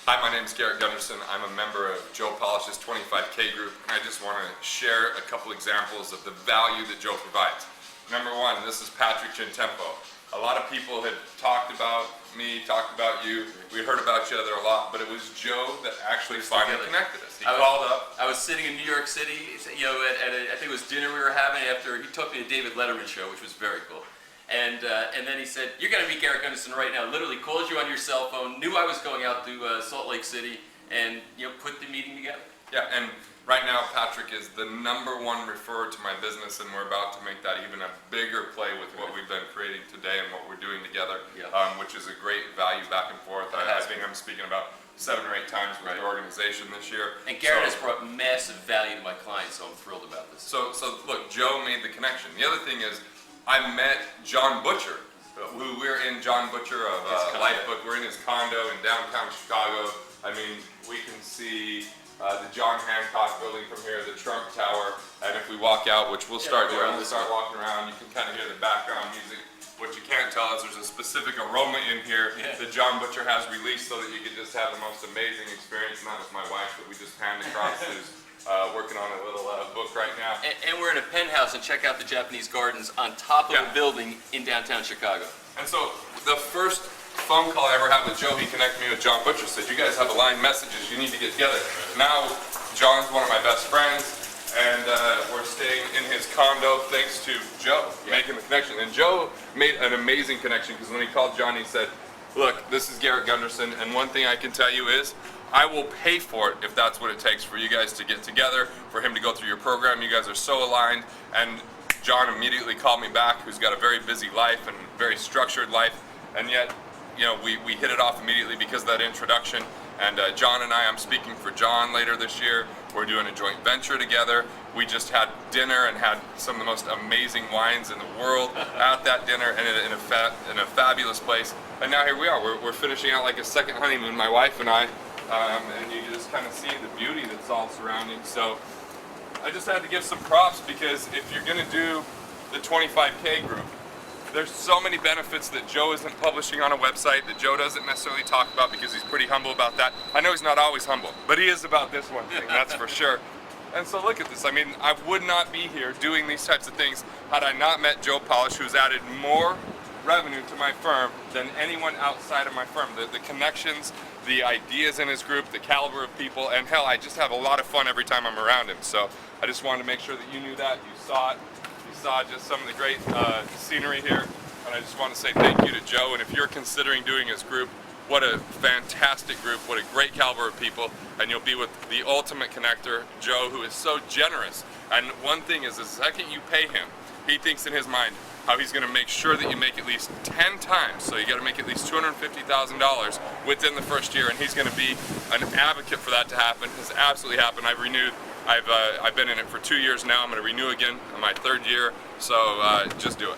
Hi, my name is Garrett Gunderson. I'm a member of Joe Polish's 25K group, and I just want to share a couple examples of the value that Joe provides. Number one, this is Patrick Chintempo. A lot of people had talked about me, talked about you. We heard about each other a lot, but it was Joe that actually finally connected us. He called up. I was sitting in New York City, you know, I think it was dinner we were having after he took me to David Letterman's show, which was very cool. And then he said, "You're going to meet Garrett Gunderson right now." Literally called you on your cell phone, knew I was going out to Salt Lake City, and put the meeting together. Yeah, and right now Patrick is the #1 referrer to my business, and we're about to make that even a bigger play with what we've been creating today and what we're doing together, which is a great value back and forth. I think I'm speaking about 7 or 8 times with the organization this year. And Garrett has brought massive value to my clients, so I'm thrilled about this. So look, Joe made the connection. The other thing is, I met John Butcher, who we're in John Butcher of Lifebook. We're in his condo in downtown Chicago. I mean, we can see the John Hancock building from here, the Trump Tower, and if we walk out, which we'll start doing, we'll start walking around, you can kind of hear the background music. What you can't tell is there's a specific aroma in here that John Butcher has released so that you could just have the most amazing experience, and that was my wife that we just panned across who's working on a little book right now. And we're in a penthouse, and check out the Japanese gardens on top of a building in downtown Chicago. And so the first phone call I ever had with Joe, he connected me with John Butcher, said, "You guys have aligned messages, you need to get together." Now, John's one of my best friends, and we're staying in his condo thanks to Joe making the connection. And Joe made an amazing connection, because when he called John, he said, "Look, this is Garrett Gunderson, and one thing I can tell you is, I will pay for it if that's what it takes for you guys to get together, for him to go through your program. You guys are so aligned." And John immediately called me back, who's got a very busy life and very structured life, and yet, we hit it off immediately because of that introduction. And John and I'm speaking for John later this year. We're doing a joint venture together. We just had dinner and had some of the most amazing wines in the world at that dinner, and in a fabulous place. And now here we are. We're finishing out like a second honeymoon, my wife and I. And you just kind of see the beauty that's all surrounding. So I just had to give some props, because if you're going to do the 25K group, there's so many benefits that Joe isn't publishing on a website, that Joe doesn't necessarily talk about, because he's pretty humble about that. I know he's not always humble, but he is about this one thing, that's for sure. And so look at this. I mean, I would not be here doing these types of things had I not met Joe Polish, who's added more revenue to my firm than anyone outside of my firm. The connections, the ideas in his group, the caliber of people, and hell, I just have a lot of fun every time I'm around him. So I just wanted to make sure that you knew that, you saw it, you saw just some of the great scenery here, and I just want to say thank you to Joe. And if you're considering doing his group, what a fantastic group, what a great caliber of people, and you'll be with the ultimate connector, Joe, who is so generous. And one thing is, the second you pay him, he thinks in his mind how he's going to make sure that you make at least 10 times. So you got to make at least $250,000 within the first year, and he's going to be an advocate for that to happen. It's absolutely happened. I've renewed. I've been in it for 2 years now. I'm going to renew again in my 3rd year. So just do it.